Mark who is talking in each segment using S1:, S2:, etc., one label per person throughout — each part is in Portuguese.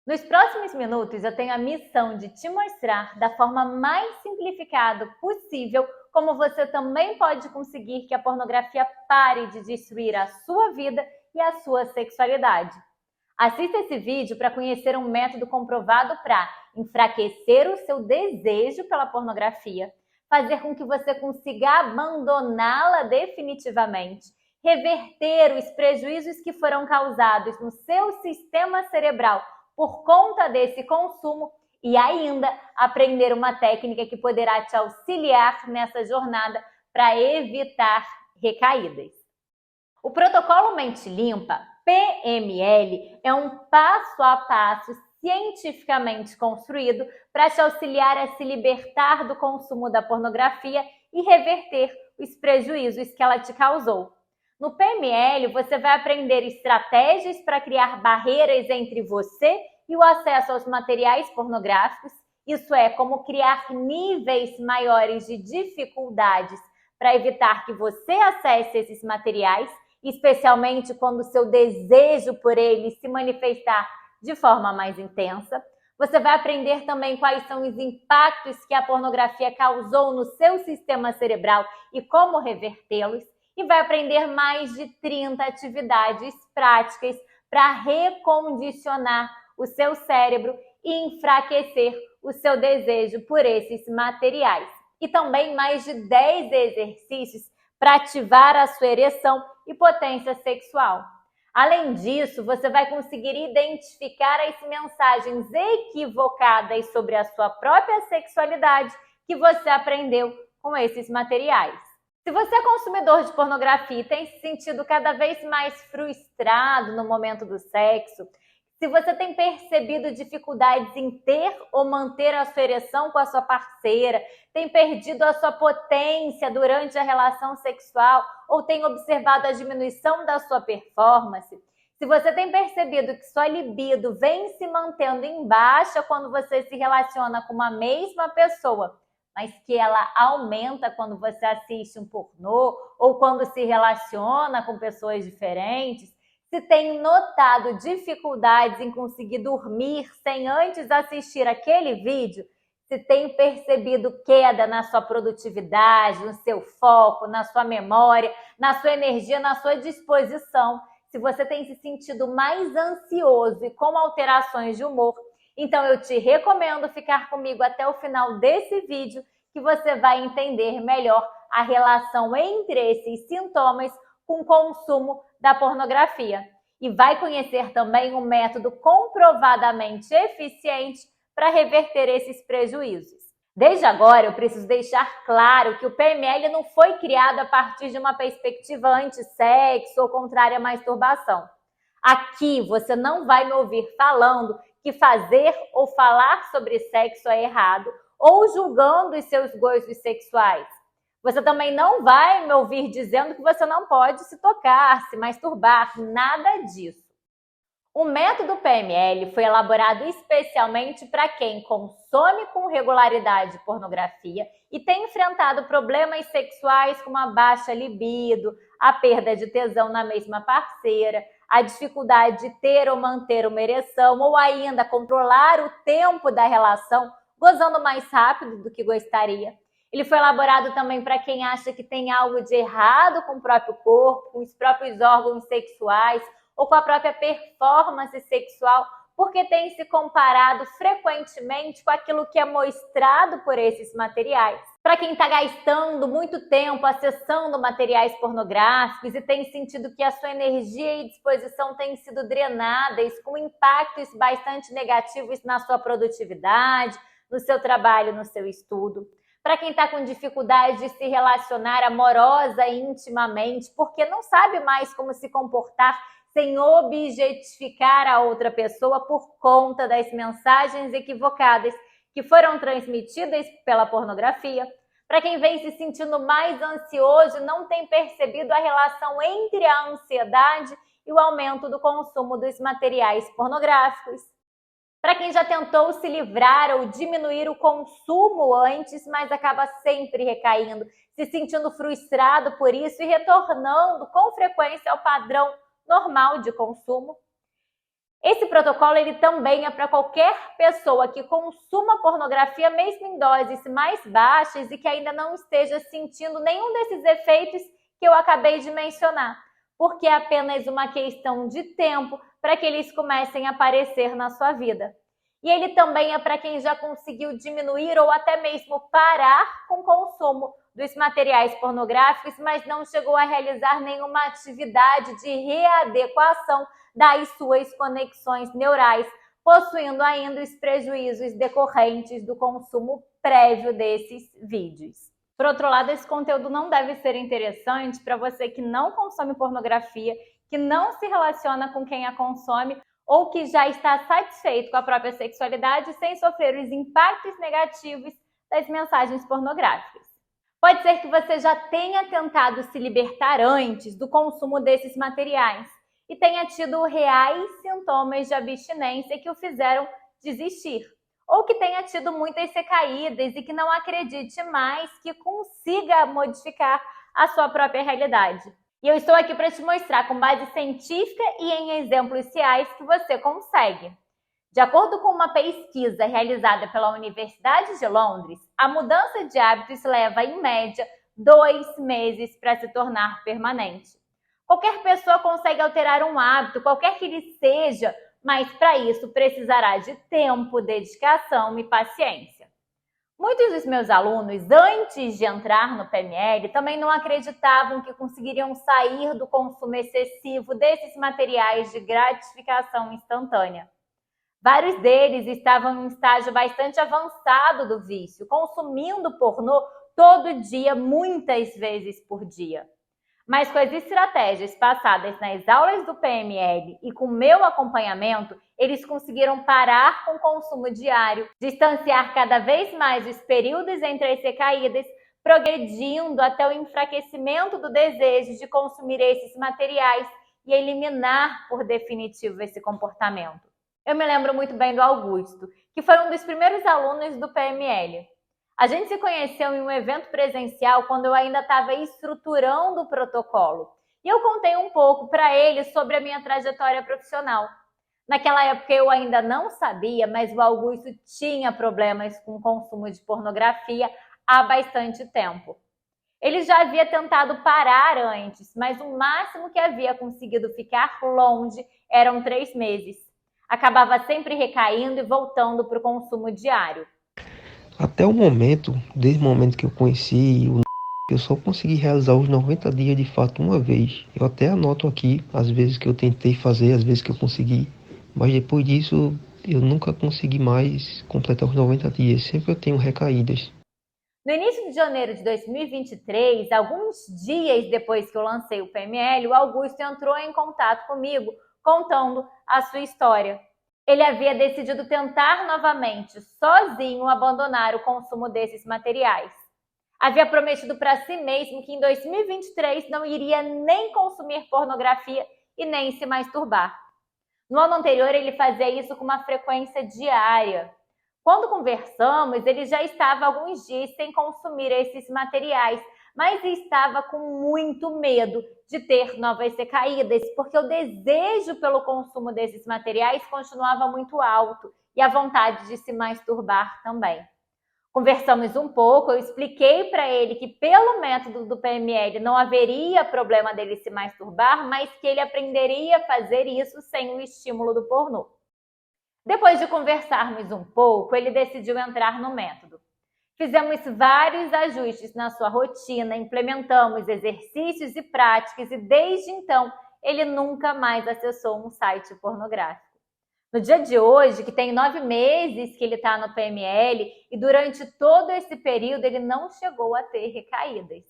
S1: Nos próximos minutos, eu tenho a missão de te mostrar da forma mais simplificada possível como você também pode conseguir que a pornografia pare de destruir a sua vida e a sua sexualidade. Assista esse vídeo para conhecer um método comprovado para enfraquecer o seu desejo pela pornografia, fazer com que você consiga abandoná-la definitivamente, reverter os prejuízos que foram causados no seu sistema cerebral por conta desse consumo e ainda aprender uma técnica que poderá te auxiliar nessa jornada para evitar recaídas. O protocolo Mente Limpa, PML, é um passo a passo cientificamente construído para te auxiliar a se libertar do consumo da pornografia e reverter os prejuízos que ela te causou. No PML, você vai aprender estratégias para criar barreiras entre você e o acesso aos materiais pornográficos, isso é, como criar níveis maiores de dificuldades para evitar que você acesse esses materiais, especialmente quando o seu desejo por eles se manifestar de forma mais intensa. Você vai aprender também quais são os impactos que a pornografia causou no seu sistema cerebral e como revertê-los. E vai aprender mais de 30 atividades práticas para recondicionar o seu cérebro e enfraquecer o seu desejo por esses materiais. E também mais de 10 exercícios para ativar a sua ereção e potência sexual. Além disso, você vai conseguir identificar as mensagens equivocadas sobre a sua própria sexualidade que você aprendeu com esses materiais. Se você é consumidor de pornografia e tem se sentido cada vez mais frustrado no momento do sexo, se você tem percebido dificuldades em ter ou manter a sua ereção com a sua parceira, tem perdido a sua potência durante a relação sexual ou tem observado a diminuição da sua performance, se você tem percebido que sua libido vem se mantendo em baixa quando você se relaciona com uma mesma pessoa, mas que ela aumenta quando você assiste um pornô ou quando se relaciona com pessoas diferentes, se tem notado dificuldades em conseguir dormir sem antes assistir aquele vídeo, se tem percebido queda na sua produtividade, no seu foco, na sua memória, na sua energia, na sua disposição, se você tem se sentido mais ansioso e com alterações de humor, então eu te recomendo ficar comigo até o final desse vídeo que você vai entender melhor a relação entre esses sintomas com o consumo da pornografia. E vai conhecer também um método comprovadamente eficiente para reverter esses prejuízos. Desde agora, eu preciso deixar claro que o PML não foi criado a partir de uma perspectiva anti-sexo ou contrária à masturbação. Aqui você não vai me ouvir falando que fazer ou falar sobre sexo é errado ou julgando os seus gostos sexuais. Você também não vai me ouvir dizendo que você não pode se tocar, se masturbar, nada disso. O método PML foi elaborado especialmente para quem consome com regularidade pornografia e tem enfrentado problemas sexuais como a baixa libido, a perda de tesão na mesma parceira, a dificuldade de ter ou manter uma ereção ou ainda controlar o tempo da relação, gozando mais rápido do que gostaria. Ele foi elaborado também para quem acha que tem algo de errado com o próprio corpo, com os próprios órgãos sexuais ou com a própria performance sexual, porque tem se comparado frequentemente com aquilo que é mostrado por esses materiais. Para quem está gastando muito tempo acessando materiais pornográficos e tem sentido que a sua energia e disposição têm sido drenadas com impactos bastante negativos na sua produtividade, no seu trabalho, no seu estudo. Para quem está com dificuldade de se relacionar amorosa e intimamente, porque não sabe mais como se comportar sem objetificar a outra pessoa por conta das mensagens equivocadas que foram transmitidas pela pornografia. Para quem vem se sentindo mais ansioso e não tem percebido a relação entre a ansiedade e o aumento do consumo dos materiais pornográficos. Para quem já tentou se livrar ou diminuir o consumo antes, mas acaba sempre recaindo, se sentindo frustrado por isso e retornando com frequência ao padrão normal de consumo. Esse protocolo ele também é para qualquer pessoa que consuma pornografia, mesmo em doses mais baixas e que ainda não esteja sentindo nenhum desses efeitos que eu acabei de mencionar, porque é apenas uma questão de tempo para que eles comecem a aparecer na sua vida. E ele também é para quem já conseguiu diminuir ou até mesmo parar com o consumo dos materiais pornográficos, mas não chegou a realizar nenhuma atividade de readequação das suas conexões neurais, possuindo ainda os prejuízos decorrentes do consumo prévio desses vídeos. Por outro lado, esse conteúdo não deve ser interessante para você que não consome pornografia, que não se relaciona com quem a consome ou que já está satisfeito com a própria sexualidade sem sofrer os impactos negativos das mensagens pornográficas. Pode ser que você já tenha tentado se libertar antes do consumo desses materiais e tenha tido reais sintomas de abstinência que o fizeram desistir, ou que tenha tido muitas recaídas e que não acredite mais que consiga modificar a sua própria realidade. E eu estou aqui para te mostrar com base científica e em exemplos reais que você consegue. De acordo com uma pesquisa realizada pela Universidade de Londres, a mudança de hábitos leva, em média, 2 meses para se tornar permanente. Qualquer pessoa consegue alterar um hábito, qualquer que ele seja, mas para isso precisará de tempo, dedicação e paciência. Muitos dos meus alunos, antes de entrar no PNL, também não acreditavam que conseguiriam sair do consumo excessivo desses materiais de gratificação instantânea. Vários deles estavam em um estágio bastante avançado do vício, consumindo pornô todo dia, muitas vezes por dia. Mas com as estratégias passadas nas aulas do PML e com meu acompanhamento, eles conseguiram parar com o consumo diário, distanciar cada vez mais os períodos entre as recaídas, progredindo até o enfraquecimento do desejo de consumir esses materiais e eliminar por definitivo esse comportamento. Eu me lembro muito bem do Augusto, que foi um dos primeiros alunos do PML. A gente se conheceu em um evento presencial quando eu ainda estava estruturando o protocolo. E eu contei um pouco para ele sobre a minha trajetória profissional. Naquela época eu ainda não sabia, mas o Augusto tinha problemas com o consumo de pornografia há bastante tempo. Ele já havia tentado parar antes, mas o máximo que havia conseguido ficar longe eram 3 meses. Acabava sempre recaindo e voltando para o consumo diário.
S2: Até o momento, desde o momento que eu conheci eu só consegui realizar os 90 dias de fato uma vez. Eu até anoto aqui as vezes que eu tentei fazer, as vezes que eu consegui, mas depois disso eu nunca consegui mais completar os 90 dias, sempre eu tenho recaídas.
S1: No início de janeiro de 2023, alguns dias depois que eu lancei o PML, o Augusto entrou em contato comigo contando a sua história. Ele havia decidido tentar novamente, sozinho, abandonar o consumo desses materiais. Havia prometido para si mesmo que em 2023 não iria nem consumir pornografia e nem se masturbar. No ano anterior, ele fazia isso com uma frequência diária. Quando conversamos, ele já estava há alguns dias sem consumir esses materiais, mas estava com muito medo de ter novas recaídas, porque o desejo pelo consumo desses materiais continuava muito alto e a vontade de se masturbar também. Conversamos um pouco, eu expliquei para ele que pelo método do PML não haveria problema dele se masturbar, mas que ele aprenderia a fazer isso sem o estímulo do pornô. Depois de conversarmos um pouco, ele decidiu entrar no método. Fizemos vários ajustes na sua rotina, implementamos exercícios e práticas e desde então ele nunca mais acessou um site pornográfico. No dia de hoje, que tem 9 meses que ele está no PML e durante todo esse período ele não chegou a ter recaídas.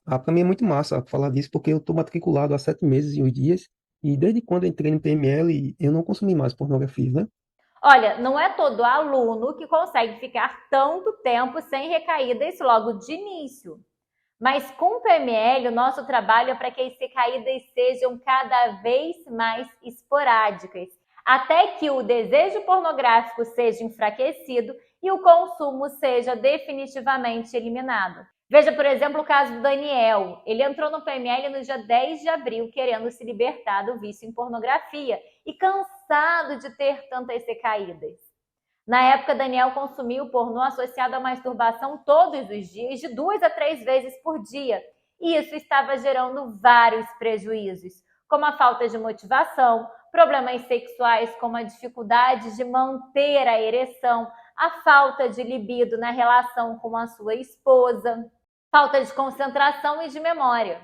S2: Para mim é muito massa falar disso, porque eu estou matriculado há 7 meses e uns dias, e desde quando eu entrei no PML eu não consumi mais pornografia, né?
S1: Olha, não é todo aluno que consegue ficar tanto tempo sem recaídas logo de início. Mas com o PML, o nosso trabalho é para que as recaídas sejam cada vez mais esporádicas, até que o desejo pornográfico seja enfraquecido e o consumo seja definitivamente eliminado. Veja, por exemplo, o caso do Daniel. Ele entrou no PML no dia 10 de abril querendo se libertar do vício em pornografia e cansado cansado de ter tantas recaídas. Na época, Daniel consumia o pornô associado à masturbação todos os dias, de 2 a 3 vezes por dia. E isso estava gerando vários prejuízos, como a falta de motivação, problemas sexuais como a dificuldade de manter a ereção, a falta de libido na relação com a sua esposa, falta de concentração e de memória.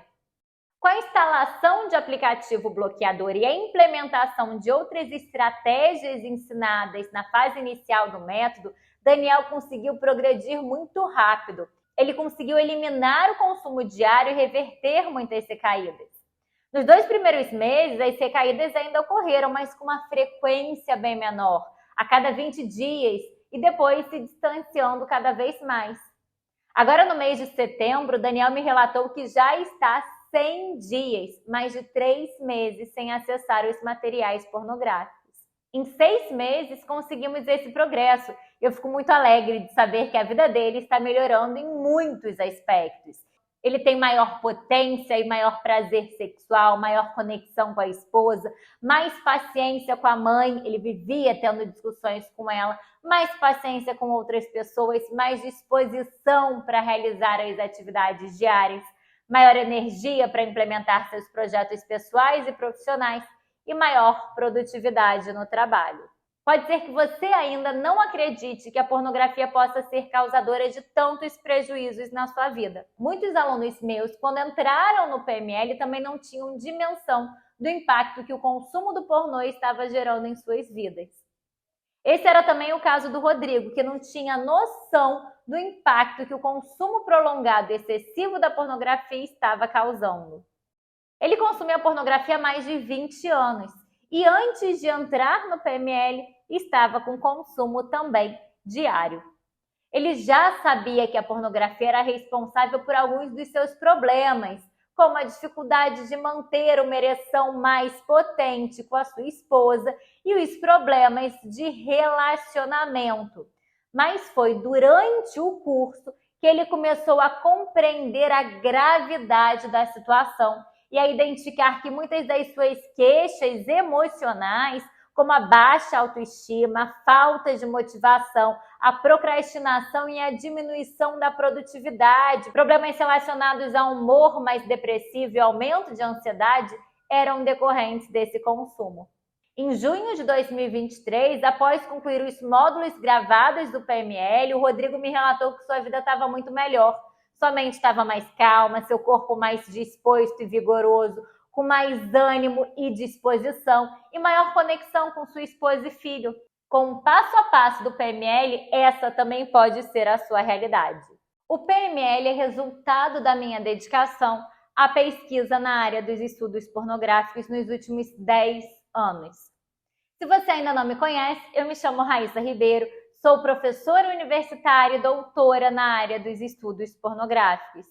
S1: Com a instalação de aplicativo bloqueador e a implementação de outras estratégias ensinadas na fase inicial do método, Daniel conseguiu progredir muito rápido. Ele conseguiu eliminar o consumo diário e reverter muitas recaídas. Nos 2 primeiros meses, as recaídas ainda ocorreram, mas com uma frequência bem menor, a cada 20 dias, e depois se distanciando cada vez mais. Agora, no mês de setembro, Daniel me relatou que já está 100 dias, mais de 3 meses, sem acessar os materiais pornográficos. Em 6 meses, conseguimos esse progresso. Eu fico muito alegre de saber que a vida dele está melhorando em muitos aspectos. Ele tem maior potência e maior prazer sexual, maior conexão com a esposa, mais paciência com a mãe, ele vivia tendo discussões com ela, mais paciência com outras pessoas, mais disposição para realizar as atividades diárias, maior energia para implementar seus projetos pessoais e profissionais e maior produtividade no trabalho. Pode ser que você ainda não acredite que a pornografia possa ser causadora de tantos prejuízos na sua vida. Muitos alunos meus, quando entraram no PML, também não tinham dimensão do impacto que o consumo do pornô estava gerando em suas vidas. Esse era também o caso do Rodrigo, que não tinha noção do impacto que o consumo prolongado e excessivo da pornografia estava causando. Ele consumia pornografia há mais de 20 anos e antes de entrar no PML estava com consumo também diário. Ele já sabia que a pornografia era responsável por alguns dos seus problemas, como a dificuldade de manter uma ereção mais potente com a sua esposa e os problemas de relacionamento. Mas foi durante o curso que ele começou a compreender a gravidade da situação e a identificar que muitas das suas queixas emocionais, como a baixa autoestima, a falta de motivação, a procrastinação e a diminuição da produtividade, problemas relacionados a humor mais depressivo e aumento de ansiedade, eram decorrentes desse consumo. Em junho de 2023, após concluir os módulos gravados do PML, o Rodrigo me relatou que sua vida estava muito melhor. Sua mente estava mais calma, seu corpo mais disposto e vigoroso, com mais ânimo e disposição e maior conexão com sua esposa e filho. Com o passo a passo do PML, essa também pode ser a sua realidade. O PML é resultado da minha dedicação à pesquisa na área dos estudos pornográficos nos últimos 10 anos. Se você ainda não me conhece, eu me chamo Raíssa Ribeiro, sou professora universitária e doutora na área dos estudos pornográficos.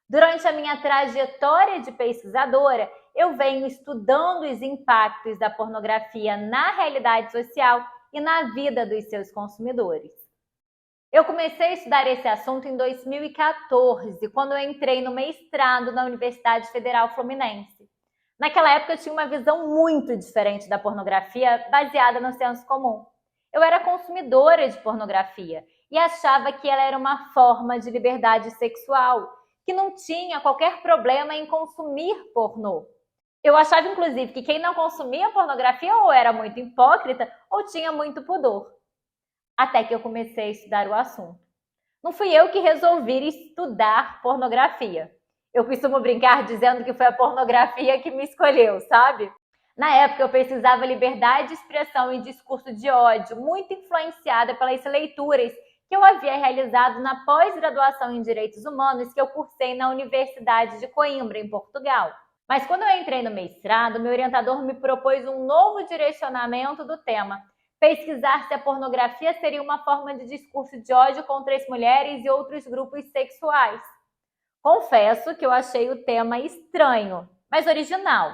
S1: Durante a minha trajetória de pesquisadora, eu venho estudando os impactos da pornografia na realidade social e na vida dos seus consumidores. Eu comecei a estudar esse assunto em 2014, quando eu entrei no mestrado na Universidade Federal Fluminense. Naquela época eu tinha uma visão muito diferente da pornografia baseada no senso comum. Eu era consumidora de pornografia e achava que ela era uma forma de liberdade sexual, que não tinha qualquer problema em consumir pornô. Eu achava, inclusive, que quem não consumia pornografia ou era muito hipócrita ou tinha muito pudor. Até que eu comecei a estudar o assunto. Não fui eu que resolvi estudar pornografia. Eu costumo brincar dizendo que foi a pornografia que me escolheu, sabe? Na época eu pesquisava liberdade de expressão e discurso de ódio, muito influenciada pelas leituras que eu havia realizado na pós-graduação em Direitos Humanos que eu cursei na Universidade de Coimbra, em Portugal. Mas quando eu entrei no mestrado, meu orientador me propôs um novo direcionamento do tema: pesquisar se a pornografia seria uma forma de discurso de ódio contra as mulheres e outros grupos sexuais. Confesso que eu achei o tema estranho, mas original.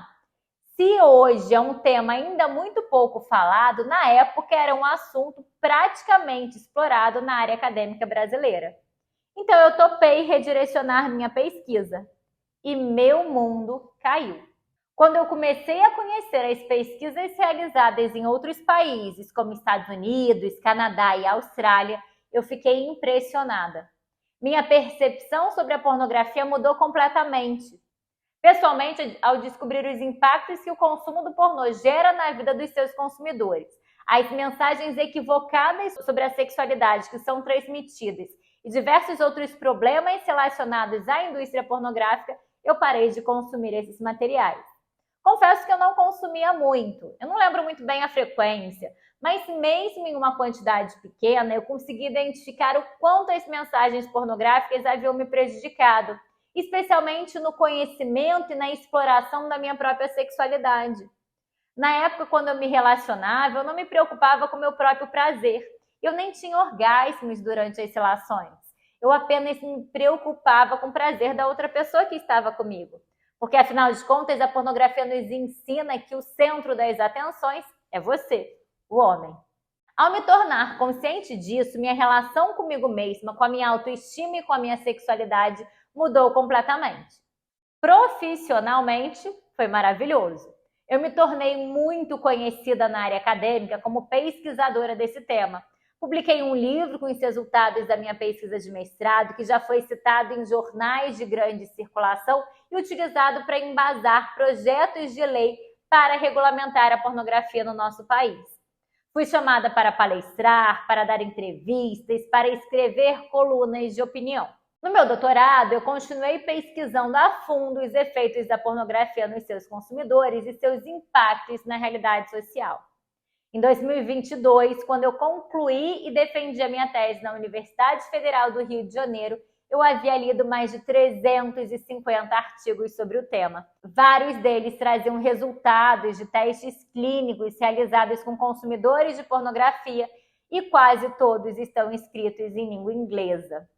S1: Se hoje é um tema ainda muito pouco falado, na época era um assunto praticamente explorado na área acadêmica brasileira. Então eu topei redirecionar minha pesquisa e meu mundo caiu. Quando eu comecei a conhecer as pesquisas realizadas em outros países, como Estados Unidos, Canadá e Austrália, eu fiquei impressionada. Minha percepção sobre a pornografia mudou completamente. Pessoalmente, ao descobrir os impactos que o consumo do pornô gera na vida dos seus consumidores, as mensagens equivocadas sobre a sexualidade que são transmitidas e diversos outros problemas relacionados à indústria pornográfica, eu parei de consumir esses materiais. Confesso que eu não consumia muito, eu não lembro muito bem a frequência, mas mesmo em uma quantidade pequena, eu consegui identificar o quanto as mensagens pornográficas haviam me prejudicado, especialmente no conhecimento e na exploração da minha própria sexualidade. Na época, quando eu me relacionava, eu não me preocupava com o meu próprio prazer. Eu nem tinha orgasmos durante as relações. Eu apenas me preocupava com o prazer da outra pessoa que estava comigo. Porque, afinal de contas, a pornografia nos ensina que o centro das atenções é você, o homem. Ao me tornar consciente disso, minha relação comigo mesma, com a minha autoestima e com a minha sexualidade mudou completamente. Profissionalmente, foi maravilhoso. Eu me tornei muito conhecida na área acadêmica como pesquisadora desse tema. Publiquei um livro com os resultados da minha pesquisa de mestrado, que já foi citado em jornais de grande circulação e utilizado para embasar projetos de lei para regulamentar a pornografia no nosso país. Fui chamada para palestrar, para dar entrevistas, para escrever colunas de opinião. No meu doutorado, eu continuei pesquisando a fundo os efeitos da pornografia nos seus consumidores e seus impactos na realidade social. Em 2022, quando eu concluí e defendi a minha tese na Universidade Federal do Rio de Janeiro, eu havia lido mais de 350 artigos sobre o tema. Vários deles traziam resultados de testes clínicos realizados com consumidores de pornografia e quase todos estão escritos em língua inglesa.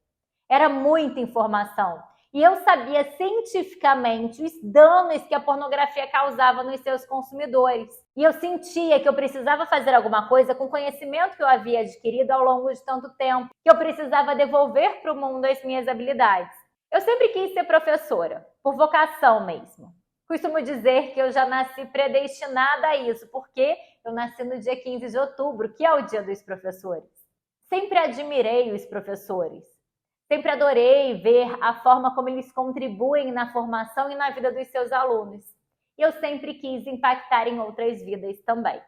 S1: Era muita informação e eu sabia cientificamente os danos que a pornografia causava nos seus consumidores. E eu sentia que eu precisava fazer alguma coisa com o conhecimento que eu havia adquirido ao longo de tanto tempo, que eu precisava devolver para o mundo as minhas habilidades. Eu sempre quis ser professora, por vocação mesmo. Costumo dizer que eu já nasci predestinada a isso, porque eu nasci no dia 15 de outubro, que é o Dia dos Professores. Sempre admirei os professores. Sempre adorei ver a forma como eles contribuem na formação e na vida dos seus alunos. E eu sempre quis impactar em outras vidas também.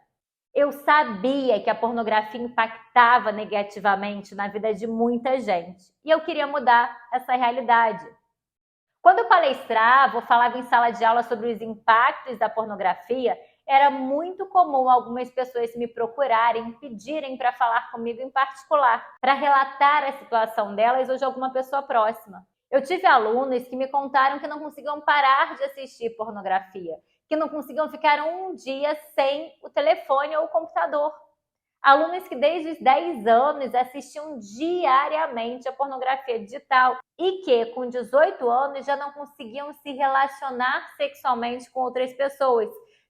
S1: Eu sabia que a pornografia impactava negativamente na vida de muita gente. E eu queria mudar essa realidade. Quando eu palestrava ou falava em sala de aula sobre os impactos da pornografia, era muito comum algumas pessoas me procurarem, pedirem para falar comigo em particular, para relatar a situação delas ou de alguma pessoa próxima. Eu tive alunos que me contaram que não conseguiam parar de assistir pornografia, que não conseguiam ficar um dia sem o telefone ou o computador. Alunos que desde os 10 anos assistiam diariamente a pornografia digital e que, com 18 anos, já não conseguiam se relacionar sexualmente com outras pessoas,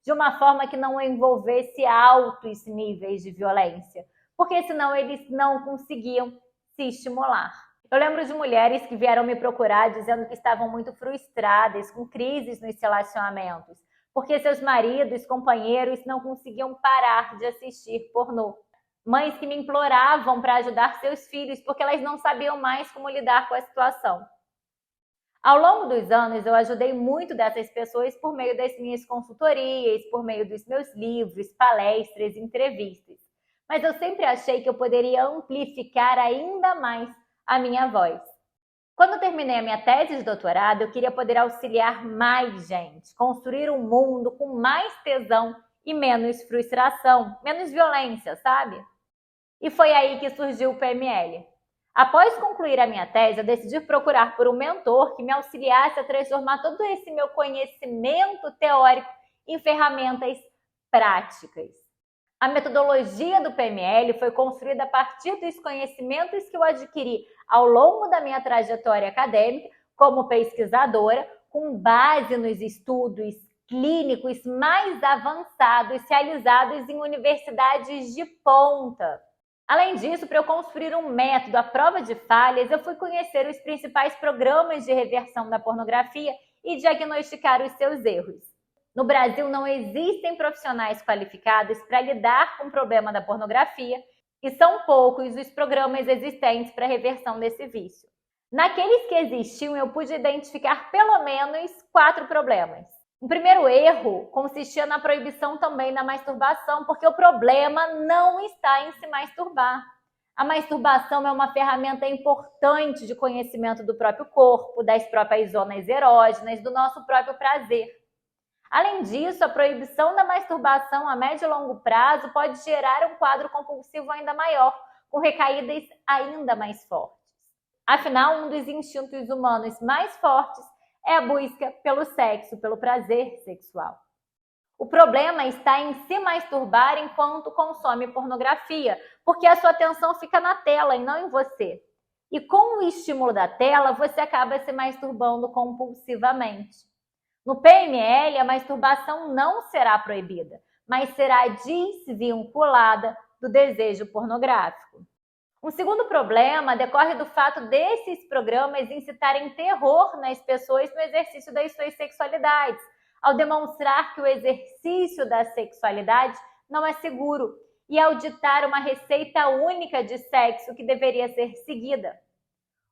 S1: de uma forma que não envolvesse altos níveis de violência, porque senão eles não conseguiam se estimular. Eu lembro de mulheres que vieram me procurar dizendo que estavam muito frustradas, com crises nos relacionamentos, porque seus maridos, companheiros não conseguiam parar de assistir pornô. Mães que me imploravam para ajudar seus filhos porque elas não sabiam mais como lidar com a situação. Ao longo dos anos, eu ajudei muito dessas pessoas por meio das minhas consultorias, por meio dos meus livros, palestras, entrevistas. Mas eu sempre achei que eu poderia amplificar ainda mais a minha voz. Quando eu terminei a minha tese de doutorado, eu queria poder auxiliar mais gente, construir um mundo com mais tesão e menos frustração, menos violência, sabe? E foi aí que surgiu o PML. Após concluir a minha tese, eu decidi procurar por um mentor que me auxiliasse a transformar todo esse meu conhecimento teórico em ferramentas práticas. A metodologia do PML foi construída a partir dos conhecimentos que eu adquiri ao longo da minha trajetória acadêmica como pesquisadora, com base nos estudos clínicos mais avançados realizados em universidades de ponta. Além disso, para eu construir um método à prova de falhas, eu fui conhecer os principais programas de reversão da pornografia e diagnosticar os seus erros. No Brasil, não existem profissionais qualificados para lidar com o problema da pornografia e são poucos os programas existentes para a reversão desse vício. Naqueles que existiam, eu pude identificar pelo menos 4 problemas. O primeiro erro consistia na proibição também da masturbação, porque o problema não está em se masturbar. A masturbação é uma ferramenta importante de conhecimento do próprio corpo, das próprias zonas erógenas, do nosso próprio prazer. Além disso, a proibição da masturbação a médio e longo prazo pode gerar um quadro compulsivo ainda maior, com recaídas ainda mais fortes. Afinal, um dos instintos humanos mais fortes é a busca pelo sexo, pelo prazer sexual. O problema está em se masturbar enquanto consome pornografia, porque a sua atenção fica na tela e não em você. E com o estímulo da tela, você acaba se masturbando compulsivamente. No PML, a masturbação não será proibida, mas será desvinculada do desejo pornográfico. Um segundo problema decorre do fato desses programas incitarem terror nas pessoas no exercício das suas sexualidades, ao demonstrar que o exercício da sexualidade não é seguro e ao ditar uma receita única de sexo que deveria ser seguida.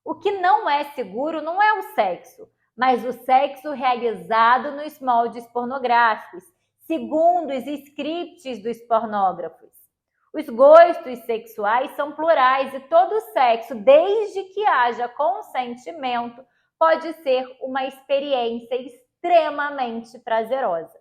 S1: O que não é seguro não é o sexo, mas o sexo realizado nos moldes pornográficos, segundo os scripts dos pornógrafos. Os gostos sexuais são plurais e todo sexo, desde que haja consentimento, pode ser uma experiência extremamente prazerosa.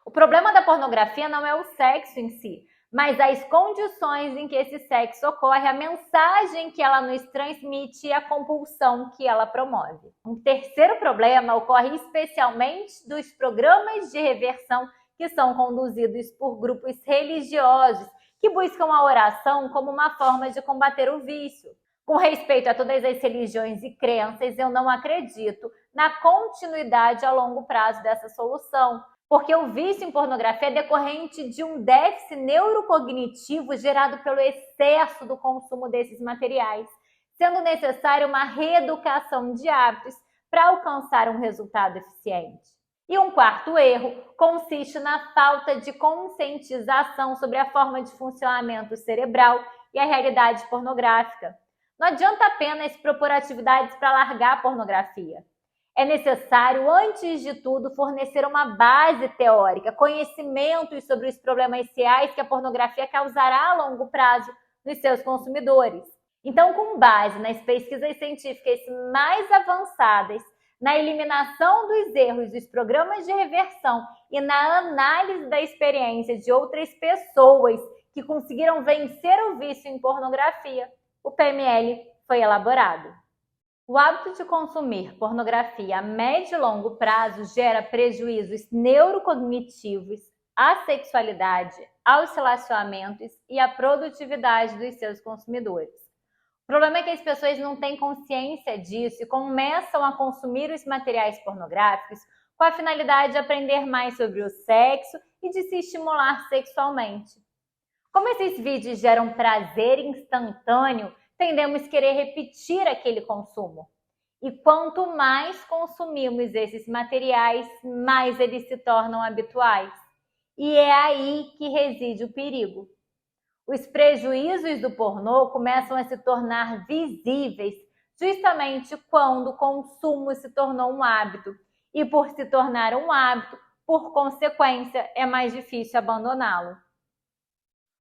S1: O problema da pornografia não é o sexo em si, mas as condições em que esse sexo ocorre, a mensagem que ela nos transmite e a compulsão que ela promove. Um terceiro problema ocorre especialmente dos programas de reversão que são conduzidos por grupos religiosos que buscam a oração como uma forma de combater o vício. Com respeito a todas as religiões e crenças, eu não acredito na continuidade a longo prazo dessa solução, porque o vício em pornografia é decorrente de um déficit neurocognitivo gerado pelo excesso do consumo desses materiais, sendo necessária uma reeducação de hábitos para alcançar um resultado eficiente. E um quarto erro consiste na falta de conscientização sobre a forma de funcionamento cerebral e a realidade pornográfica. Não adianta apenas propor atividades para largar a pornografia. É necessário, antes de tudo, fornecer uma base teórica, conhecimentos sobre os problemas reais que a pornografia causará a longo prazo nos seus consumidores. Então, com base nas pesquisas científicas mais avançadas, na eliminação dos erros dos programas de reversão e na análise da experiência de outras pessoas que conseguiram vencer o vício em pornografia, o PML foi elaborado. O hábito de consumir pornografia a médio e longo prazo gera prejuízos neurocognitivos à sexualidade, aos relacionamentos e à produtividade dos seus consumidores. O problema é que as pessoas não têm consciência disso e começam a consumir os materiais pornográficos com a finalidade de aprender mais sobre o sexo e de se estimular sexualmente. Como esses vídeos geram prazer instantâneo, tendemos a querer repetir aquele consumo. E quanto mais consumimos esses materiais, mais eles se tornam habituais. E é aí que reside o perigo. Os prejuízos do pornô começam a se tornar visíveis justamente quando o consumo se tornou um hábito. E por se tornar um hábito, por consequência, é mais difícil abandoná-lo.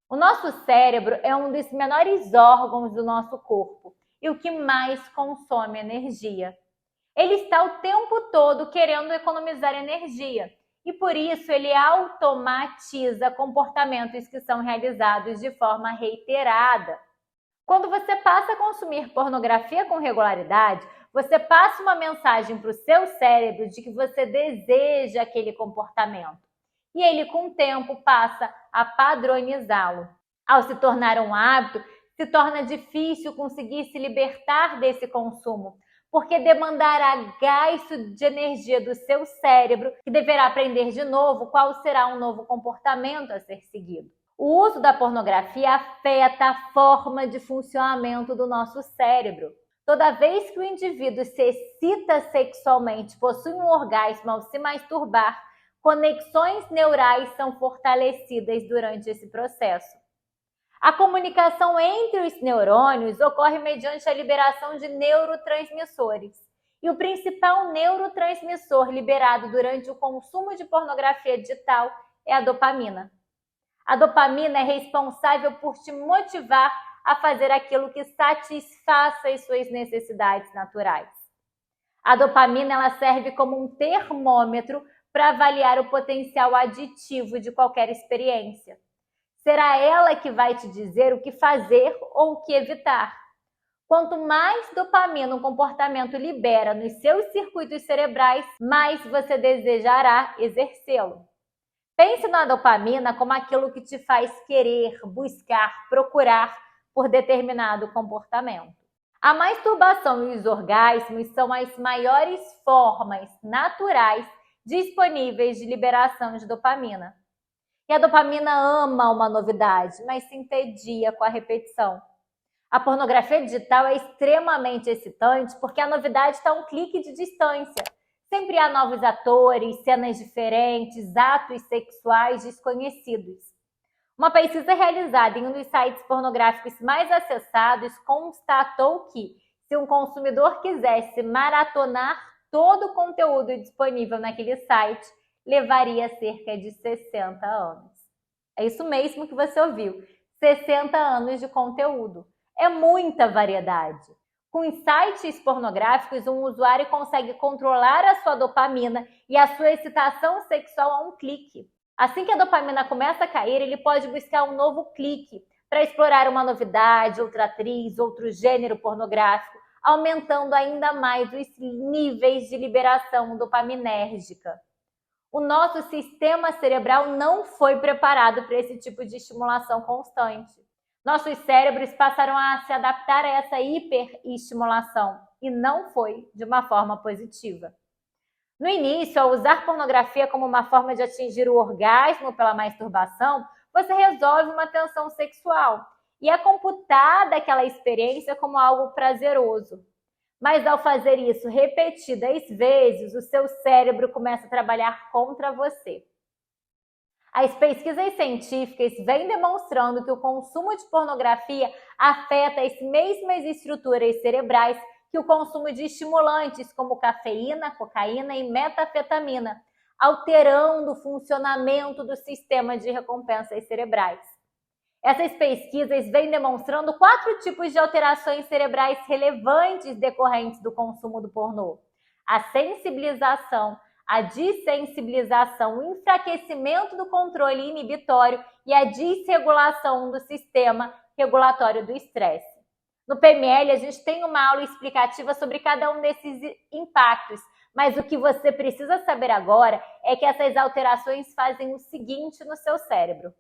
S1: O nosso cérebro é um dos menores órgãos do nosso corpo e o que mais consome energia. Ele está o tempo todo querendo economizar energia e por isso ele automatiza comportamentos que são realizados de forma reiterada. Quando você passa a consumir pornografia com regularidade, você passa uma mensagem para o seu cérebro de que você deseja aquele comportamento. E ele, com o tempo, passa a padronizá-lo. Ao se tornar um hábito, se torna difícil conseguir se libertar desse consumo, porque demandará gasto de energia do seu cérebro, que deverá aprender de novo qual será um novo comportamento a ser seguido. O uso da pornografia afeta a forma de funcionamento do nosso cérebro. Toda vez que o indivíduo se excita sexualmente, possui um orgasmo ao se masturbar, Conexões neurais são fortalecidas durante esse processo. A comunicação entre os neurônios ocorre mediante a liberação de neurotransmissores. E o principal neurotransmissor liberado durante o consumo de pornografia digital é a dopamina. A dopamina é responsável por te motivar a fazer aquilo que satisfaça as suas necessidades naturais. A dopamina ela serve como um termômetro para avaliar o potencial aditivo de qualquer experiência. Será ela que vai te dizer o que fazer ou o que evitar. Quanto mais dopamina um comportamento libera nos seus circuitos cerebrais, mais você desejará exercê-lo. Pense na dopamina como aquilo que te faz querer, buscar, procurar por determinado comportamento. A masturbação e os orgasmos são as maiores formas naturais disponíveis de liberação de dopamina. E a dopamina ama uma novidade, mas se entedia com a repetição. A pornografia digital é extremamente excitante porque a novidade está a um clique de distância. Sempre há novos atores, cenas diferentes, atos sexuais desconhecidos. Uma pesquisa realizada em um dos sites pornográficos mais acessados constatou que, se um consumidor quisesse maratonar todo o conteúdo disponível naquele site, levaria cerca de 60 anos. É isso mesmo que você ouviu, 60 anos de conteúdo. É muita variedade. Com os sites pornográficos, um usuário consegue controlar a sua dopamina e a sua excitação sexual a um clique. Assim que a dopamina começa a cair, ele pode buscar um novo clique para explorar uma novidade, outra atriz, outro gênero pornográfico, aumentando ainda mais os níveis de liberação dopaminérgica. O nosso sistema cerebral não foi preparado para esse tipo de estimulação constante. Nossos cérebros passaram a se adaptar a essa hiperestimulação e não foi de uma forma positiva. No início, ao usar pornografia como uma forma de atingir o orgasmo pela masturbação, você resolve uma tensão sexual e é computada aquela experiência como algo prazeroso. Mas ao fazer isso repetidas vezes, o seu cérebro começa a trabalhar contra você. As pesquisas científicas vêm demonstrando que o consumo de pornografia afeta as mesmas estruturas cerebrais que o consumo de estimulantes como cafeína, cocaína e metafetamina, alterando o funcionamento do sistema de recompensas cerebrais. Essas pesquisas vêm demonstrando 4 tipos de alterações cerebrais relevantes decorrentes do consumo do pornô: a sensibilização, a dessensibilização, o enfraquecimento do controle inibitório e a desregulação do sistema regulatório do estresse. No PML, a gente tem uma aula explicativa sobre cada um desses impactos, mas o que você precisa saber agora é que essas alterações fazem o seguinte no seu cérebro.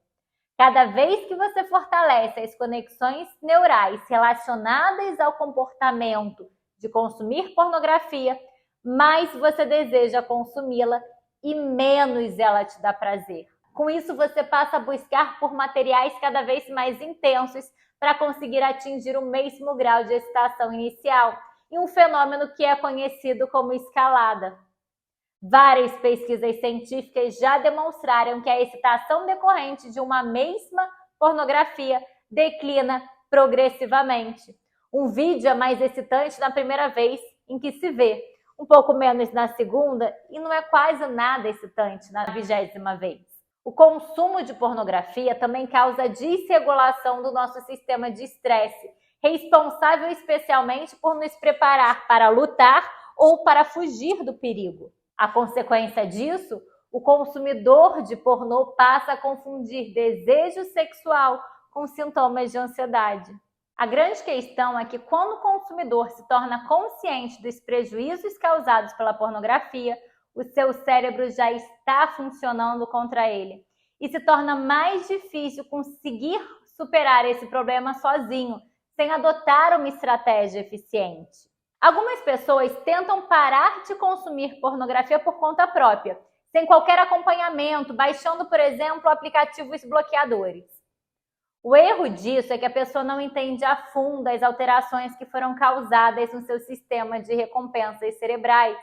S1: Cada vez que você fortalece as conexões neurais relacionadas ao comportamento de consumir pornografia, mais você deseja consumi-la e menos ela te dá prazer. Com isso, você passa a buscar por materiais cada vez mais intensos para conseguir atingir o mesmo grau de excitação inicial, e um fenômeno que é conhecido como escalada. Várias pesquisas científicas já demonstraram que a excitação decorrente de uma mesma pornografia declina progressivamente. Um vídeo é mais excitante na primeira vez em que se vê, um pouco menos na segunda e não é quase nada excitante na 20ª vez. O consumo de pornografia também causa desregulação do nosso sistema de estresse, responsável especialmente por nos preparar para lutar ou para fugir do perigo. A consequência disso, o consumidor de pornô passa a confundir desejo sexual com sintomas de ansiedade. A grande questão é que quando o consumidor se torna consciente dos prejuízos causados pela pornografia, o seu cérebro já está funcionando contra ele e se torna mais difícil conseguir superar esse problema sozinho, sem adotar uma estratégia eficiente. Algumas pessoas tentam parar de consumir pornografia por conta própria, sem qualquer acompanhamento, baixando, por exemplo, aplicativos bloqueadores. O erro disso é que a pessoa não entende a fundo as alterações que foram causadas no seu sistema de recompensas cerebrais.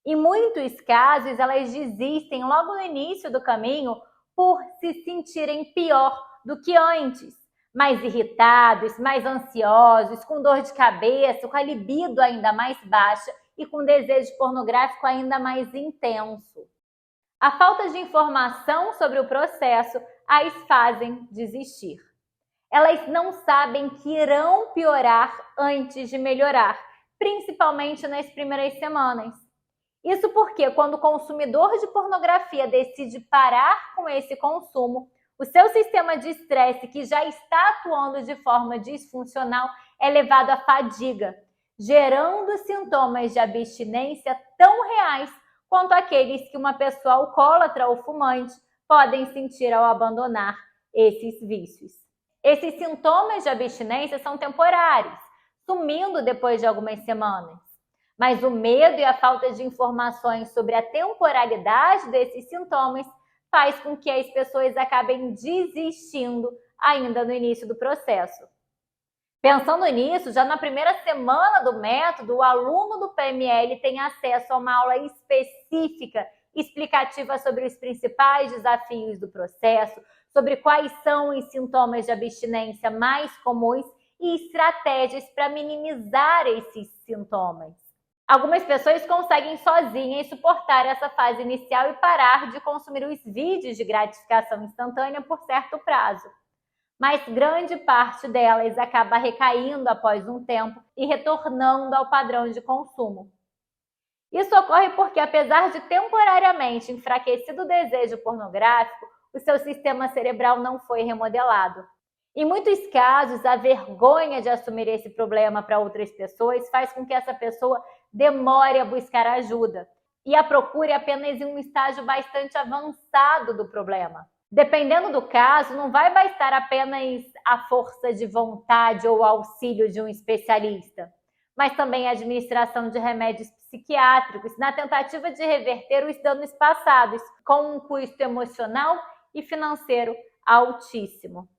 S1: Em muitos casos, elas desistem logo no início do caminho por se sentirem pior do que antes, mais irritados, mais ansiosos, com dor de cabeça, com a libido ainda mais baixa e com desejo pornográfico ainda mais intenso. A falta de informação sobre o processo as fazem desistir. Elas não sabem que irão piorar antes de melhorar, principalmente nas primeiras semanas. Isso porque quando o consumidor de pornografia decide parar com esse consumo, o seu sistema de estresse, que já está atuando de forma disfuncional, é levado à fadiga, gerando sintomas de abstinência tão reais quanto aqueles que uma pessoa alcoólatra ou fumante podem sentir ao abandonar esses vícios. Esses sintomas de abstinência são temporários, sumindo depois de algumas semanas. Mas o medo e a falta de informações sobre a temporalidade desses sintomas faz com que as pessoas acabem desistindo ainda no início do processo. Pensando nisso, já na primeira semana do método, o aluno do PML tem acesso a uma aula específica, explicativa sobre os principais desafios do processo, sobre quais são os sintomas de abstinência mais comuns e estratégias para minimizar esses sintomas. Algumas pessoas conseguem sozinhas suportar essa fase inicial e parar de consumir os vídeos de gratificação instantânea por certo prazo. Mas grande parte delas acaba recaindo após um tempo e retornando ao padrão de consumo. Isso ocorre porque, apesar de temporariamente enfraquecido o desejo pornográfico, o seu sistema cerebral não foi remodelado. Em muitos casos, a vergonha de assumir esse problema para outras pessoas faz com que essa pessoa demore a buscar ajuda e a procure apenas em um estágio bastante avançado do problema. Dependendo do caso, não vai bastar apenas a força de vontade ou o auxílio de um especialista, mas também a administração de remédios psiquiátricos na tentativa de reverter os danos passados, com um custo emocional e financeiro altíssimo.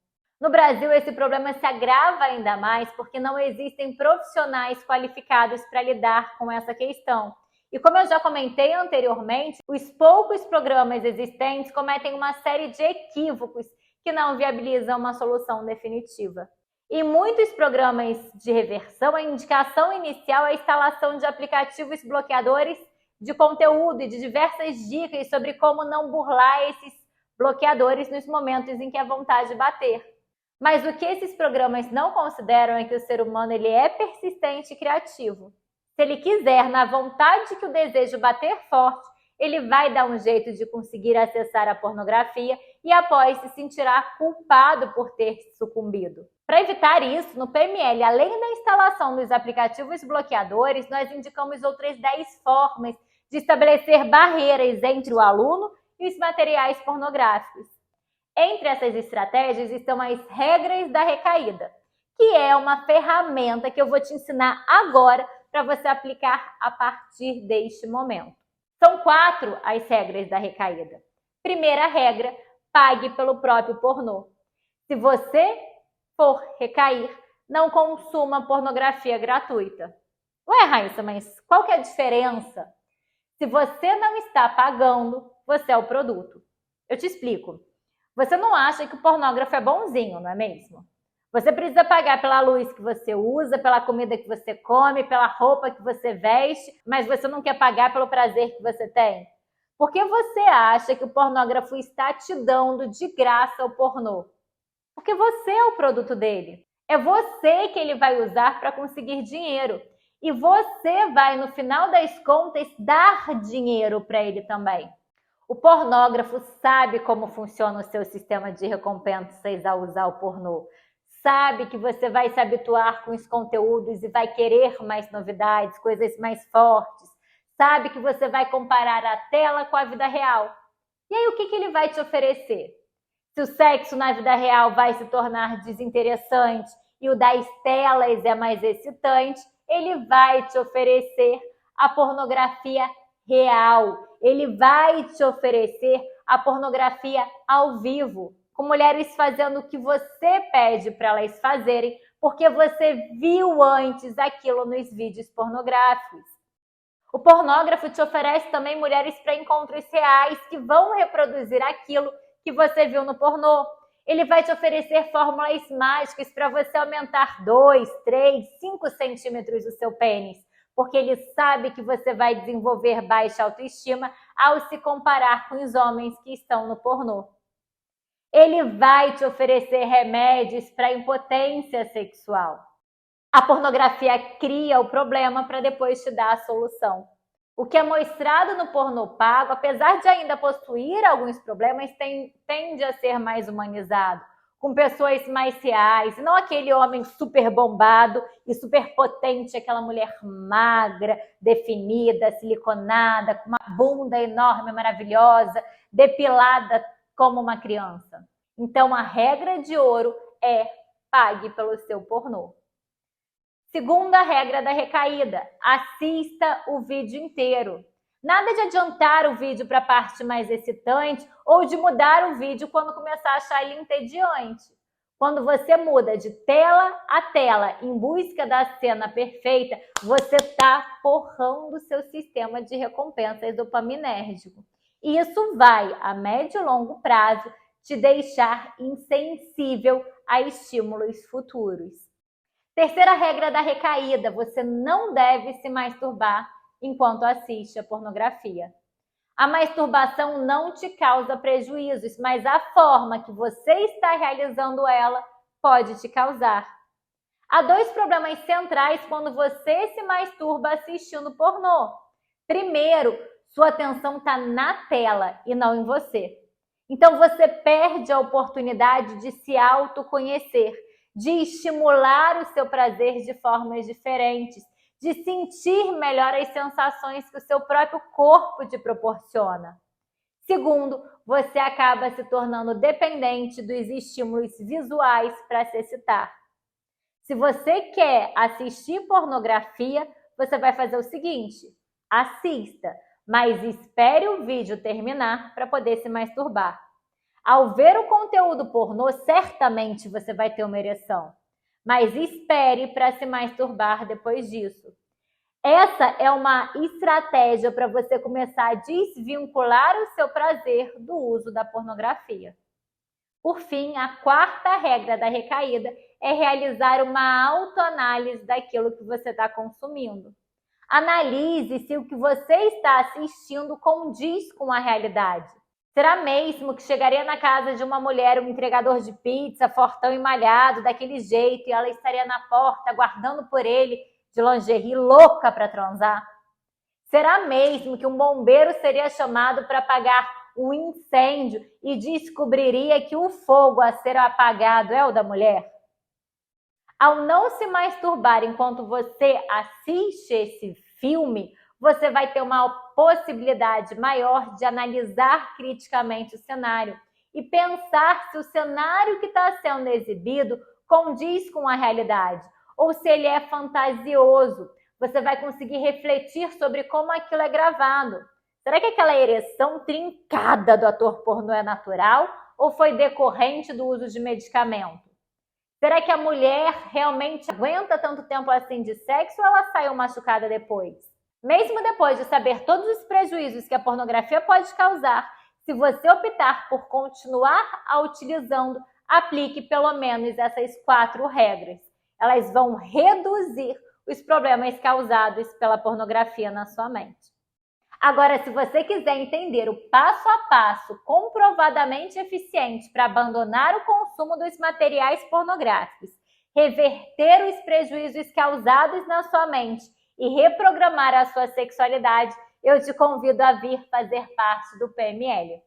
S1: No Brasil, esse problema se agrava ainda mais porque não existem profissionais qualificados para lidar com essa questão. E como eu já comentei anteriormente, os poucos programas existentes cometem uma série de equívocos que não viabilizam uma solução definitiva. Em muitos programas de reversão, a indicação inicial é a instalação de aplicativos bloqueadores de conteúdo e de diversas dicas sobre como não burlar esses bloqueadores nos momentos em que a vontade bater. Mas o que esses programas não consideram é que o ser humano ele é persistente e criativo. Se ele quiser, na vontade que o desejo bater forte, ele vai dar um jeito de conseguir acessar a pornografia e após se sentirá culpado por ter sucumbido. Para evitar isso, no PML, além da instalação dos aplicativos bloqueadores, nós indicamos outras 10 formas de estabelecer barreiras entre o aluno e os materiais pornográficos. Entre essas estratégias estão as regras da recaída, que é uma ferramenta que eu vou te ensinar agora para você aplicar a partir deste momento. São 4 as regras da recaída. Primeira regra, pague pelo próprio pornô. Se você for recair, não consuma pornografia gratuita. Ué, Raíssa, mas qual que é a diferença? Se você não está pagando, você é o produto. Eu te explico. Você não acha que o pornógrafo é bonzinho, não é mesmo? Você precisa pagar pela luz que você usa, pela comida que você come, pela roupa que você veste, mas você não quer pagar pelo prazer que você tem? Por que você acha que o pornógrafo está te dando de graça o pornô? Porque você é o produto dele. É você que ele vai usar para conseguir dinheiro. E você vai, no final das contas, dar dinheiro para ele também. O pornógrafo sabe como funciona o seu sistema de recompensas ao usar o pornô. Sabe que você vai se habituar com os conteúdos e vai querer mais novidades, coisas mais fortes. Sabe que você vai comparar a tela com a vida real. E aí o que ele vai te oferecer? Se o sexo na vida real vai se tornar desinteressante e o das telas é mais excitante, ele vai te oferecer a pornografia real. Ele vai te oferecer a pornografia ao vivo, com mulheres fazendo o que você pede para elas fazerem, porque você viu antes aquilo nos vídeos pornográficos. O pornógrafo te oferece também mulheres para encontros reais que vão reproduzir aquilo que você viu no pornô. Ele vai te oferecer fórmulas mágicas para você aumentar 2, 3, 5 centímetros o seu pênis, porque ele sabe que você vai desenvolver baixa autoestima ao se comparar com os homens que estão no pornô. Ele vai te oferecer remédios para impotência sexual. A pornografia cria o problema para depois te dar a solução. O que é mostrado no pornô pago, apesar de ainda possuir alguns problemas, tende a ser mais humanizado, com pessoas mais reais, não aquele homem super bombado e super potente, aquela mulher magra, definida, siliconada, com uma bunda enorme, maravilhosa, depilada como uma criança. Então a regra de ouro é: pague pelo seu pornô. Segunda regra da recaída: assista o vídeo inteiro. Nada de adiantar o vídeo para a parte mais excitante ou de mudar o vídeo quando começar a achar ele entediante. Quando você muda de tela a tela em busca da cena perfeita, você está porrando o seu sistema de recompensas dopaminérgico. E isso vai, a médio e longo prazo, te deixar insensível a estímulos futuros. Terceira regra da recaída: você não deve se masturbar enquanto assiste a pornografia. A masturbação não te causa prejuízos, mas a forma que você está realizando ela pode te causar. Há dois problemas centrais quando você se masturba assistindo pornô. Primeiro, sua atenção está na tela e não em você. Então você perde a oportunidade de se autoconhecer, de estimular o seu prazer de formas diferentes, de sentir melhor as sensações que o seu próprio corpo te proporciona. Segundo, você acaba se tornando dependente dos estímulos visuais para se excitar. Se você quer assistir pornografia, você vai fazer o seguinte: assista, mas espere o vídeo terminar para poder se masturbar. Ao ver o conteúdo pornô, certamente você vai ter uma ereção, mas espere para se masturbar depois disso. Essa é uma estratégia para você começar a desvincular o seu prazer do uso da pornografia. Por fim, a quarta regra da recaída é realizar uma autoanálise daquilo que você está consumindo. Analise se o que você está assistindo condiz com a realidade. Será mesmo que chegaria na casa de uma mulher um entregador de pizza, fortão e malhado, daquele jeito, e ela estaria na porta aguardando por ele de lingerie, louca para transar? Será mesmo que um bombeiro seria chamado para apagar um incêndio e descobriria que o fogo a ser apagado é o da mulher? Ao não se masturbar enquanto você assiste esse filme, você vai ter uma possibilidade maior de analisar criticamente o cenário e pensar se o cenário que está sendo exibido condiz com a realidade ou se ele é fantasioso. Você vai conseguir refletir sobre como aquilo é gravado. Será que aquela ereção trincada do ator pornô é natural ou foi decorrente do uso de medicamento? Será que a mulher realmente aguenta tanto tempo assim de sexo ou ela saiu machucada depois? Mesmo depois de saber todos os prejuízos que a pornografia pode causar, se você optar por continuar a utilizando, aplique pelo menos essas 4 regras. Elas vão reduzir os problemas causados pela pornografia na sua mente. Agora, se você quiser entender o passo a passo comprovadamente eficiente para abandonar o consumo dos materiais pornográficos, reverter os prejuízos causados na sua mente e reprogramar a sua sexualidade, eu te convido a vir fazer parte do PML.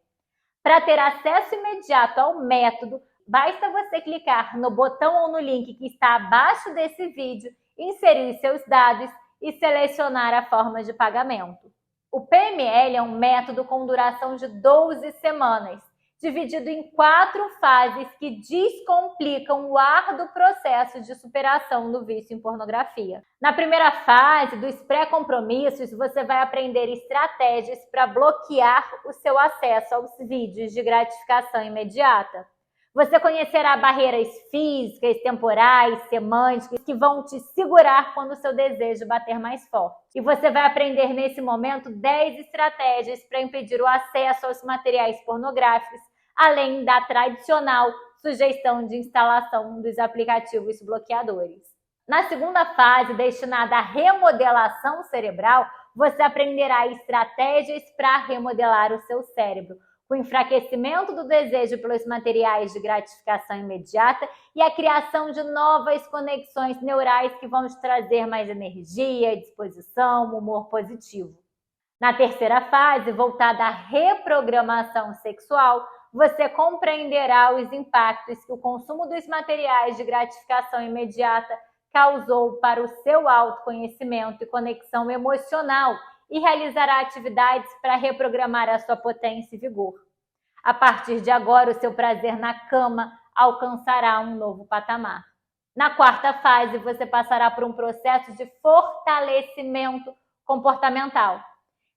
S1: Para ter acesso imediato ao método, basta você clicar no botão ou no link que está abaixo desse vídeo, inserir seus dados e selecionar a forma de pagamento. O PML é um método com duração de 12 semanas, dividido em 4 fases que descomplicam o árduo processo de superação do vício em pornografia. Na primeira fase, dos pré-compromissos, você vai aprender estratégias para bloquear o seu acesso aos vídeos de gratificação imediata. Você conhecerá barreiras físicas, temporais, semânticas que vão te segurar quando o seu desejo bater mais forte. E você vai aprender nesse momento 10 estratégias para impedir o acesso aos materiais pornográficos, além da tradicional sugestão de instalação dos aplicativos bloqueadores. Na segunda fase, destinada à remodelação cerebral, você aprenderá estratégias para remodelar o seu cérebro, o enfraquecimento do desejo pelos materiais de gratificação imediata e a criação de novas conexões neurais que vão te trazer mais energia, disposição, humor positivo. Na terceira fase, voltada à reprogramação sexual, você compreenderá os impactos que o consumo dos materiais de gratificação imediata causou para o seu autoconhecimento e conexão emocional e realizará atividades para reprogramar a sua potência e vigor. A partir de agora, o seu prazer na cama alcançará um novo patamar. Na quarta fase, você passará por um processo de fortalecimento comportamental.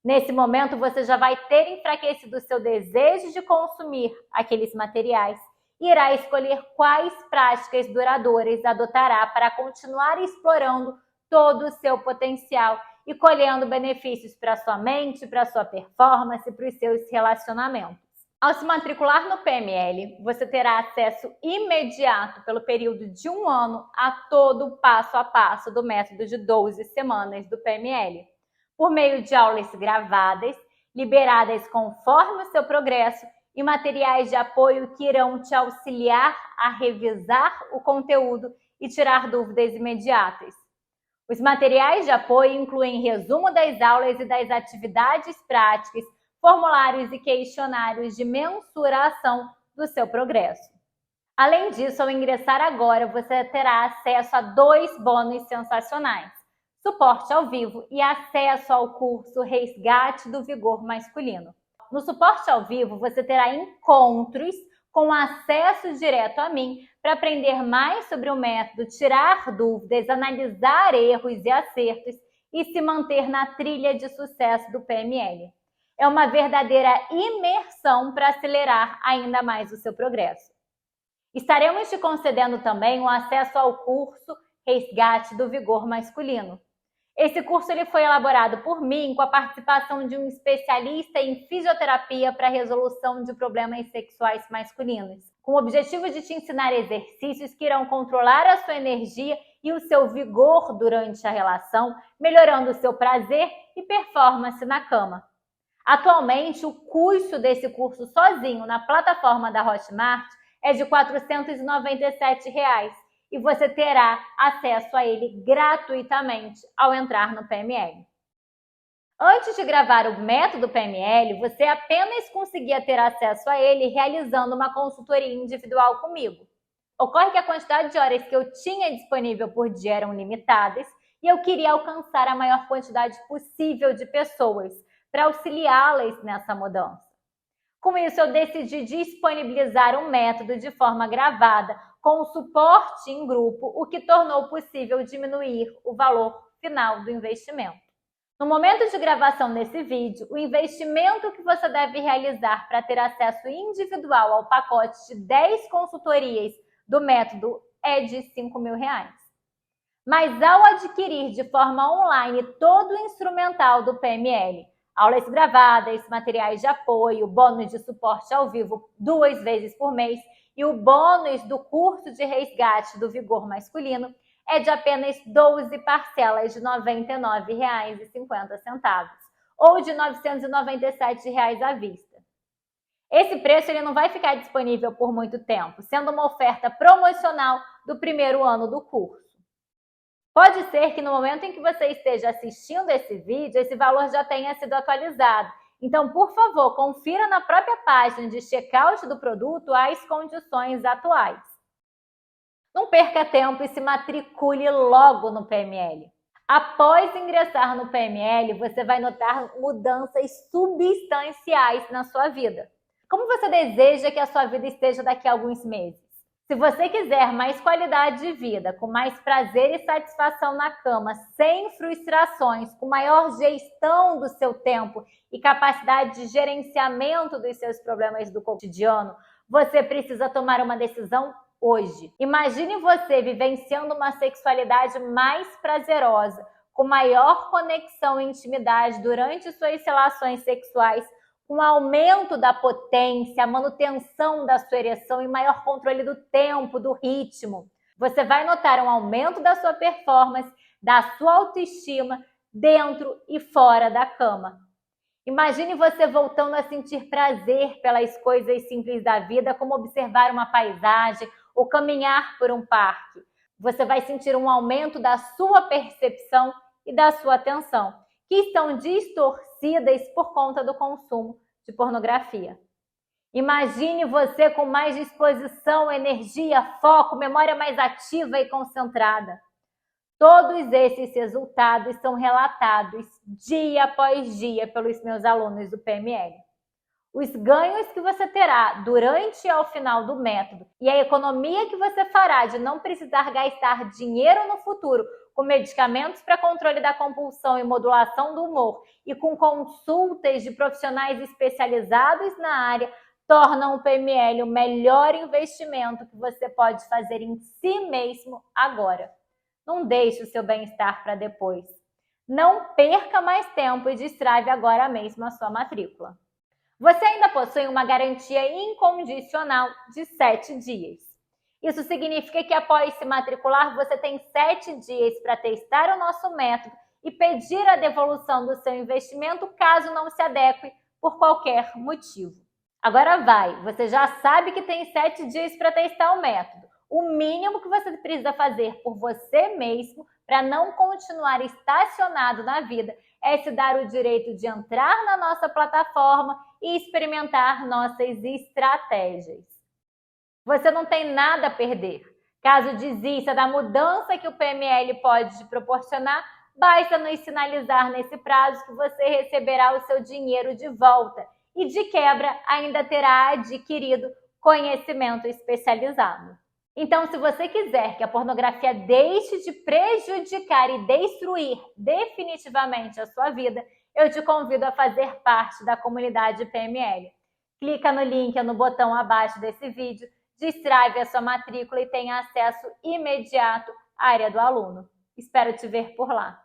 S1: Nesse momento, você já vai ter enfraquecido o seu desejo de consumir aqueles materiais e irá escolher quais práticas duradouras adotará para continuar explorando todo o seu potencial e colhendo benefícios para sua mente, para sua performance, para os seus relacionamentos. Ao se matricular no PML, você terá acesso imediato pelo período de 1 ano a todo o passo a passo do método de 12 semanas do PML, por meio de aulas gravadas, liberadas conforme o seu progresso e materiais de apoio que irão te auxiliar a revisar o conteúdo e tirar dúvidas imediatas. Os materiais de apoio incluem resumo das aulas e das atividades práticas, formulários e questionários de mensuração do seu progresso. Além disso, ao ingressar agora, você terá acesso a 2 bônus sensacionais: suporte ao vivo e acesso ao curso Resgate do Vigor Masculino. No suporte ao vivo, você terá encontros com acesso direto a mim para aprender mais sobre o método, tirar dúvidas, analisar erros e acertos e se manter na trilha de sucesso do PML. É uma verdadeira imersão para acelerar ainda mais o seu progresso. Estaremos te concedendo também o acesso ao curso Resgate do Vigor Masculino. Esse curso ele foi elaborado por mim com a participação de um especialista em fisioterapia para a resolução de problemas sexuais masculinos, com o objetivo de te ensinar exercícios que irão controlar a sua energia e o seu vigor durante a relação, melhorando o seu prazer e performance na cama. Atualmente, o custo desse curso sozinho na plataforma da Hotmart é de R$ 497 e você terá acesso a ele gratuitamente ao entrar no PML. Antes de gravar o método PML, você apenas conseguia ter acesso a ele realizando uma consultoria individual comigo. Ocorre que a quantidade de horas que eu tinha disponível por dia eram limitadas e eu queria alcançar a maior quantidade possível de pessoas para auxiliá-las nessa mudança. Com isso, eu decidi disponibilizar um método de forma gravada, com suporte em grupo, o que tornou possível diminuir o valor final do investimento. No momento de gravação desse vídeo, o investimento que você deve realizar para ter acesso individual ao pacote de 10 consultorias do método é de R$ 5.000. Mas ao adquirir de forma online todo o instrumental do PML, aulas gravadas, materiais de apoio, bônus de suporte ao vivo 2 vezes por mês e o bônus do curso de resgate do vigor masculino, é de apenas 12 parcelas de R$ 99,50 ou de R$ 997 à vista. Esse preço ele não vai ficar disponível por muito tempo, sendo uma oferta promocional do primeiro ano do curso. Pode ser que no momento em que você esteja assistindo esse vídeo, esse valor já tenha sido atualizado. Então, por favor, confira na própria página de checkout do produto as condições atuais. Não perca tempo e se matricule logo no PML. Após ingressar no PML, você vai notar mudanças substanciais na sua vida. Como você deseja que a sua vida esteja daqui a alguns meses? Se você quiser mais qualidade de vida, com mais prazer e satisfação na cama, sem frustrações, com maior gestão do seu tempo e capacidade de gerenciamento dos seus problemas do cotidiano, Você precisa tomar uma decisão hoje. Imagine você vivenciando uma sexualidade mais prazerosa, com maior conexão e intimidade durante suas relações sexuais, com aumento da potência, manutenção da sua ereção e maior controle do tempo, do ritmo. Você vai notar um aumento da sua performance, da sua autoestima, dentro e fora da cama. Imagine você voltando a sentir prazer pelas coisas simples da vida, como observar uma paisagem ou caminhar por um parque. Você vai sentir um aumento da sua percepção e da sua atenção, que estão distorcidas por conta do consumo de pornografia. Imagine você com mais disposição, energia, foco, memória mais ativa e concentrada. Todos esses resultados são relatados dia após dia pelos meus alunos do PML. Os ganhos que você terá durante e ao final do método e a economia que você fará de não precisar gastar dinheiro no futuro com medicamentos para controle da compulsão e modulação do humor e com consultas de profissionais especializados na área tornam o PML o melhor investimento que você pode fazer em si mesmo agora. Não deixe o seu bem-estar para depois. Não perca mais tempo e destrave agora mesmo a sua matrícula. Você ainda possui uma garantia incondicional de 7 dias. Isso significa que após se matricular, você tem 7 dias para testar o nosso método e pedir a devolução do seu investimento caso não se adeque por qualquer motivo. Agora vai, você já sabe que tem 7 dias para testar o método. O mínimo que você precisa fazer por você mesmo para não continuar estacionado na vida é se dar o direito de entrar na nossa plataforma e experimentar nossas estratégias. Você não tem nada a perder. Caso desista da mudança que o PML pode te proporcionar, basta nos sinalizar nesse prazo que você receberá o seu dinheiro de volta e, de quebra, ainda terá adquirido conhecimento especializado. Então, se você quiser que a pornografia deixe de prejudicar e destruir definitivamente a sua vida, eu te convido a fazer parte da comunidade PML. Clica no link ou no botão abaixo desse vídeo, destrave a sua matrícula e tenha acesso imediato à área do aluno. Espero te ver por lá.